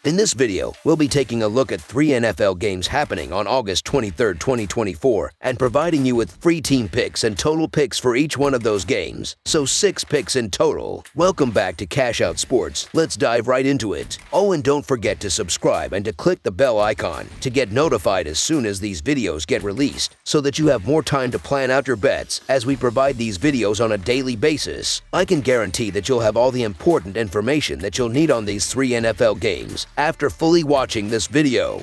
In this video, we'll be taking a look at 3 NFL games happening on August 23, 2024, and providing you with free team picks and total picks for each one of those games, so 6 picks in total. Welcome back to Cash Out Sports. Let's dive right into it. Oh, and don't forget to subscribe and to click the bell icon to get notified as soon as these videos get released, so that you have more time to plan out your bets as we provide these videos on a daily basis. I can guarantee that you'll have all the important information that you'll need on these 3 NFL games after fully watching this video.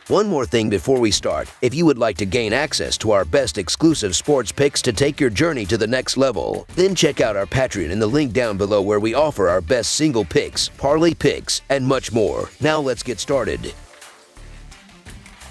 One more thing before we start, if you would like to gain access to our best exclusive sports picks to take your journey to the next level, then check out our Patreon in the link down below where we offer our best single picks, parlay picks, and much more. Now let's get started.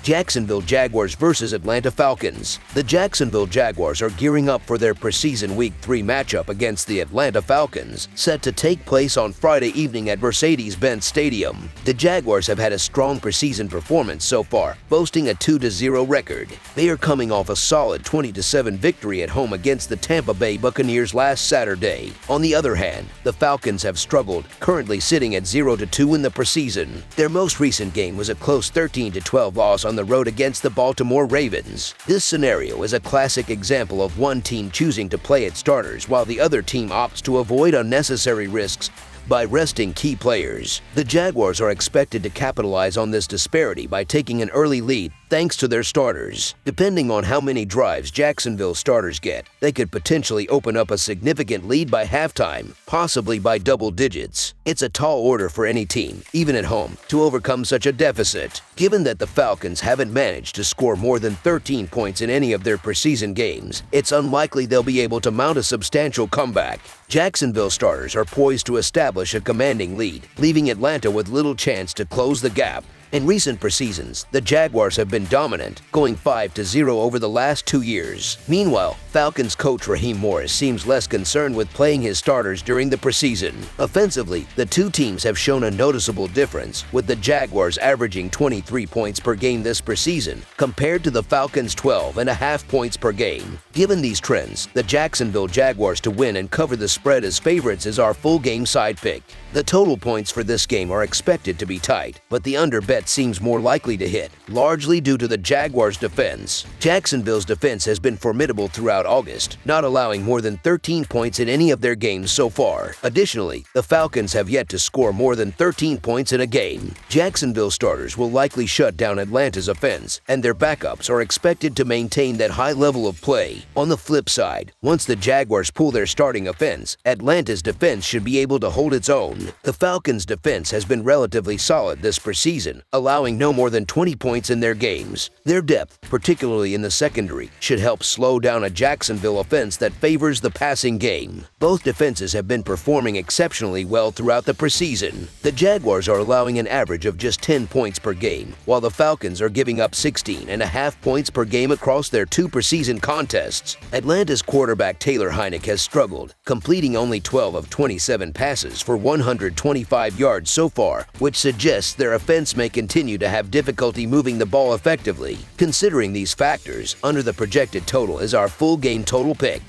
Jacksonville Jaguars versus Atlanta Falcons. The Jacksonville Jaguars are gearing up for their preseason Week 3 matchup against the Atlanta Falcons, set to take place on Friday evening at Mercedes-Benz Stadium. The Jaguars have had a strong preseason performance so far, boasting a 2-0 record. They are coming off a solid 20-7 victory at home against the Tampa Bay Buccaneers last Saturday. On the other hand, the Falcons have struggled, currently sitting at 0-2 in the preseason. Their most recent game was a close 13-12 loss on the road against the Baltimore Ravens. This scenario is a classic example of one team choosing to play its starters while the other team opts to avoid unnecessary risks by resting key players. The Jaguars are expected to capitalize on this disparity by taking an early lead thanks to their starters. Depending on how many drives Jacksonville starters get, they could potentially open up a significant lead by halftime, possibly by double digits. It's a tall order for any team, even at home, to overcome such a deficit. Given that the Falcons haven't managed to score more than 13 points in any of their preseason games, it's unlikely they'll be able to mount a substantial comeback. Jacksonville starters are poised to establish a commanding lead, leaving Atlanta with little chance to close the gap. In recent preseasons, the Jaguars have been dominant, going 5-0 over the last 2 years. Meanwhile, Falcons coach Raheem Morris seems less concerned with playing his starters during the preseason. Offensively, the two teams have shown a noticeable difference, with the Jaguars averaging 23 points per game this preseason, compared to the Falcons' 12.5 points per game. Given these trends, the Jacksonville Jaguars to win and cover the spread as favorites is our full game side pick. The total points for this game are expected to be tight, but the under bet seems more likely to hit, largely due to the Jaguars' defense. Jacksonville's defense has been formidable throughout August, not allowing more than 13 points in any of their games so far. Additionally, the Falcons have yet to score more than 13 points in a game. Jacksonville starters will likely shut down Atlanta's offense, and their backups are expected to maintain that high level of play. On the flip side, once the Jaguars pull their starting offense, Atlanta's defense should be able to hold its own. The Falcons' defense has been relatively solid this preseason, allowing no more than 20 points in their games. Their depth, particularly in the secondary, should help slow down a Jacksonville offense that favors the passing game. Both defenses have been performing exceptionally well throughout the preseason. The Jaguars are allowing an average of just 10 points per game, while the Falcons are giving up 16.5 points per game across their 2 preseason contests. Atlanta's quarterback Taylor Heinicke has struggled, completing only 12 of 27 passes for 125 yards so far, which suggests their offense may continue to have difficulty moving the ball effectively. Considering these factors, under the projected total is our full game total pick.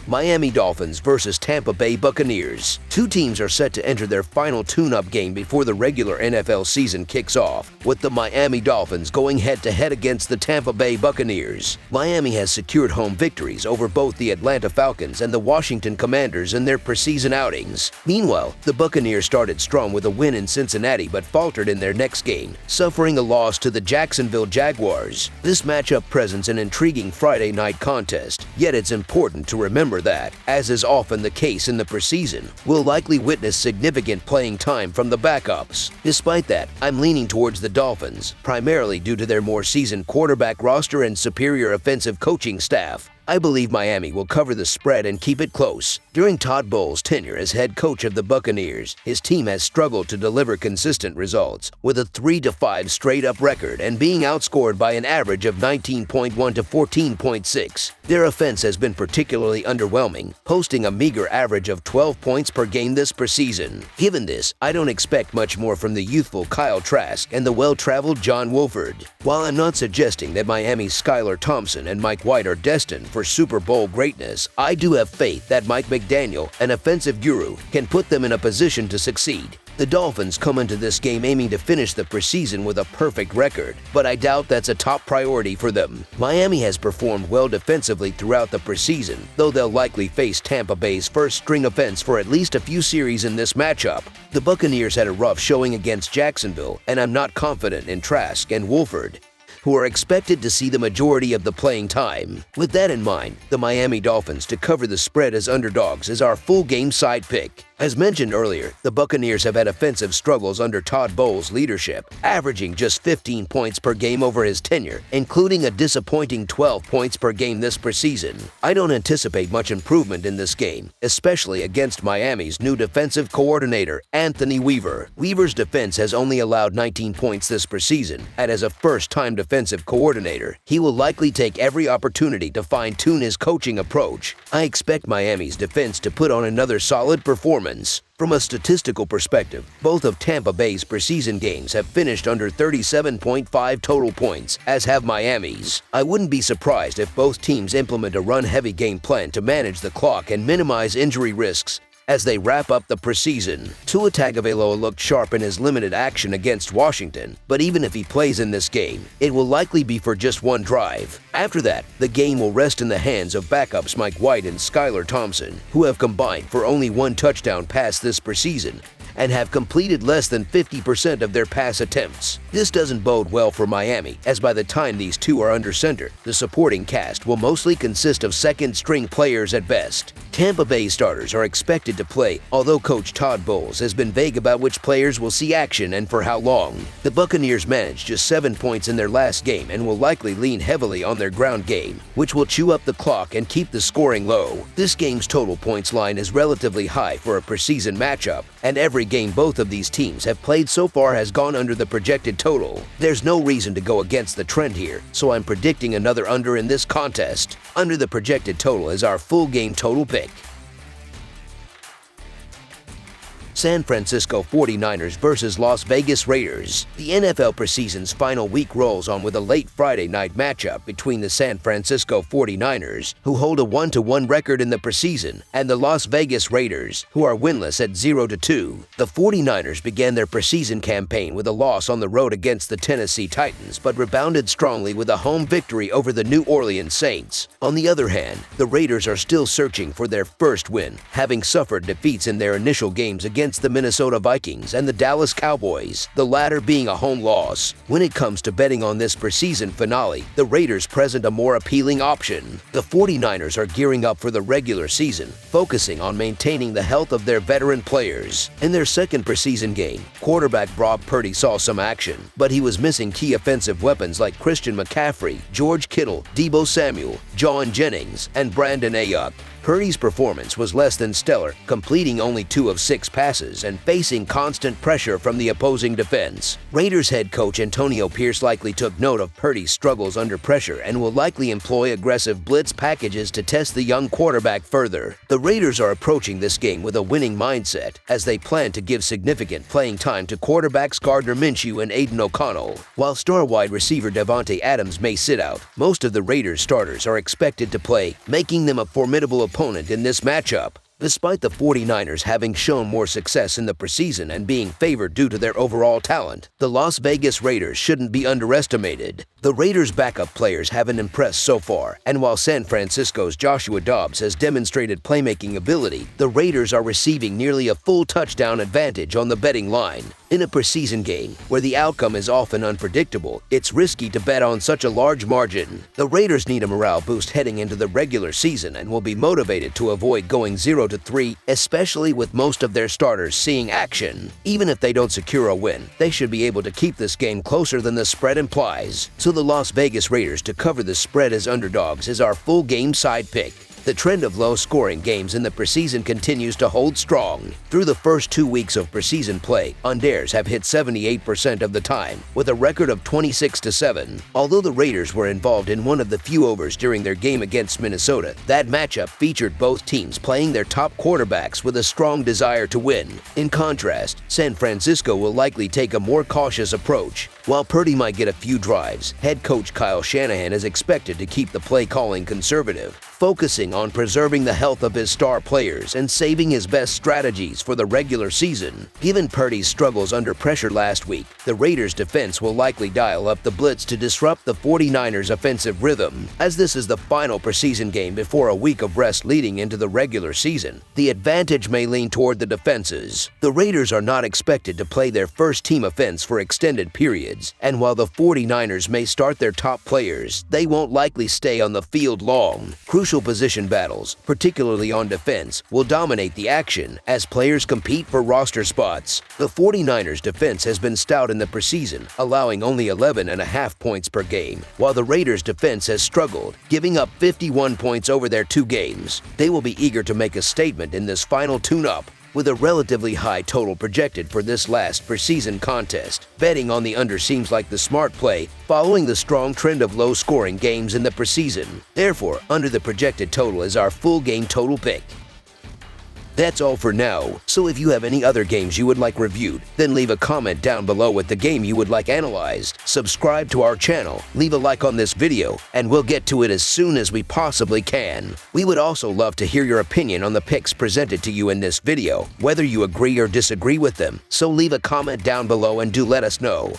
Miami Dolphins versus Tampa Bay Buccaneers. Two teams are set to enter their final tune-up game before the regular NFL season kicks off, with the Miami Dolphins going head-to-head against the Tampa Bay Buccaneers. Miami has secured home victories over both the Atlanta Falcons and the Washington Commanders in their preseason outings. Meanwhile, the Buccaneers started strong with a win in Cincinnati but faltered in their next game, suffering a loss to the Jacksonville Jaguars. This matchup presents an intriguing Friday night contest, yet it's important to remember that, as is often the case in the preseason, we'll likely witness significant playing time from the backups. Despite that, I'm leaning towards the Dolphins, primarily due to their more seasoned quarterback roster and superior offensive coaching staff. I believe Miami will cover the spread and keep it close. During Todd Bowles' tenure as head coach of the Buccaneers, his team has struggled to deliver consistent results, with a 3-5 straight-up record and being outscored by an average of 19.1 to 14.6. Their offense has been particularly underwhelming, posting a meager average of 12 points per game this preseason. Given this, I don't expect much more from the youthful Kyle Trask and the well-traveled John Wolford. While I'm not suggesting that Miami's Skylar Thompson and Mike White are destined for Super Bowl greatness, I do have faith that Mike McDaniel, an offensive guru, can put them in a position to succeed. The Dolphins come into this game aiming to finish the preseason with a perfect record, but I doubt that's a top priority for them. Miami has performed well defensively throughout the preseason, though they'll likely face Tampa Bay's first-string offense for at least a few series in this matchup. The Buccaneers had a rough showing against Jacksonville, and I'm not confident in Trask and Wolford, who are expected to see the majority of the playing time. With that in mind, the Miami Dolphins to cover the spread as underdogs is our full game side pick. As mentioned earlier, the Buccaneers have had offensive struggles under Todd Bowles' leadership, averaging just 15 points per game over his tenure, including a disappointing 12 points per game this preseason. I don't anticipate much improvement in this game, especially against Miami's new defensive coordinator, Anthony Weaver. Weaver's defense has only allowed 19 points this preseason, and as a first-time defensive coordinator, he will likely take every opportunity to fine-tune his coaching approach. I expect Miami's defense to put on another solid performance. From a statistical perspective, both of Tampa Bay's preseason games have finished under 37.5 total points, as have Miami's. I wouldn't be surprised if both teams implement a run-heavy game plan to manage the clock and minimize injury risks as they wrap up the preseason. Tua Tagovailoa looked sharp in his limited action against Washington, but even if he plays in this game, it will likely be for just one drive. After that, the game will rest in the hands of backups Mike White and Skylar Thompson, who have combined for only one touchdown pass this preseason and have completed less than 50% of their pass attempts. This doesn't bode well for Miami, as by the time these two are under center, the supporting cast will mostly consist of second-string players at best. Tampa Bay starters are expected to play, although coach Todd Bowles has been vague about which players will see action and for how long. The Buccaneers managed just 7 points in their last game and will likely lean heavily on their ground game, which will chew up the clock and keep the scoring low. This game's total points line is relatively high for a preseason matchup, and every game both of these teams have played so far has gone under the projected total. There's no reason to go against the trend here, so I'm predicting another under in this contest. Under the projected total is our full game total pick. San Francisco 49ers versus Las Vegas Raiders. The NFL preseason's final week rolls on with a late Friday night matchup between the San Francisco 49ers, who hold a 1-1 record in the preseason, and the Las Vegas Raiders, who are winless at 0-2. The 49ers began their preseason campaign with a loss on the road against the Tennessee Titans, but rebounded strongly with a home victory over the New Orleans Saints. On the other hand, the Raiders are still searching for their first win, having suffered defeats in their initial games against the Minnesota Vikings and the Dallas Cowboys, the latter being a home loss. When it comes to betting on this preseason finale, the Raiders present a more appealing option. The 49ers are gearing up for the regular season, focusing on maintaining the health of their veteran players. In their second preseason game, quarterback Brock Purdy saw some action, but he was missing key offensive weapons like Christian McCaffrey, George Kittle, Deebo Samuel, John Jennings, and Brandon Ayuk. Purdy's performance was less than stellar, completing only 2 of 6 passes and facing constant pressure from the opposing defense. Raiders head coach Antonio Pierce likely took note of Purdy's struggles under pressure and will likely employ aggressive blitz packages to test the young quarterback further. The Raiders are approaching this game with a winning mindset, as they plan to give significant playing time to quarterbacks Gardner Minshew and Aiden O'Connell. While star wide receiver Davante Adams may sit out, most of the Raiders starters are expected to play, making them a formidable opponent in this matchup. Despite the 49ers having shown more success in the preseason and being favored due to their overall talent, the Las Vegas Raiders shouldn't be underestimated. The Raiders' backup players haven't impressed so far, and while San Francisco's Joshua Dobbs has demonstrated playmaking ability, the Raiders are receiving nearly a full touchdown advantage on the betting line. In a preseason game, where the outcome is often unpredictable, it's risky to bet on such a large margin. The Raiders need a morale boost heading into the regular season and will be motivated to avoid going 0-3, especially with most of their starters seeing action. Even if they don't secure a win, they should be able to keep this game closer than the spread implies. So the Las Vegas Raiders to cover the spread as underdogs is our full game side pick. The trend of low-scoring games in the preseason continues to hold strong. Through the first 2 weeks of preseason play, unders have hit 78% of the time, with a record of 26-7. Although the Raiders were involved in one of the few overs during their game against Minnesota, that matchup featured both teams playing their top quarterbacks with a strong desire to win. In contrast, San Francisco will likely take a more cautious approach. While Purdy might get a few drives, head coach Kyle Shanahan is expected to keep the play calling conservative, focusing on preserving the health of his star players and saving his best strategies for the regular season. Given Purdy's struggles under pressure last week, the Raiders' defense will likely dial up the blitz to disrupt the 49ers' offensive rhythm. As this is the final preseason game before a week of rest leading into the regular season, the advantage may lean toward the defenses. The Raiders are not expected to play their first-team offense for extended periods, and while the 49ers may start their top players, they won't likely stay on the field long. Crucial position battles, particularly on defense, will dominate the action as players compete for roster spots. The 49ers defense has been stout in the preseason, allowing only 11.5 points per game, while the Raiders defense has struggled, giving up 51 points over their 2 games. They will be eager to make a statement in this final tune-up, with a relatively high total projected for this last preseason contest. Betting on the under seems like the smart play, following the strong trend of low-scoring games in the preseason. Therefore, under the projected total is our full game total pick. That's all for now, so if you have any other games you would like reviewed, then leave a comment down below with the game you would like analyzed. Subscribe to our channel, leave a like on this video, and we'll get to it as soon as we possibly can. We would also love to hear your opinion on the picks presented to you in this video, whether you agree or disagree with them, so leave a comment down below and do let us know.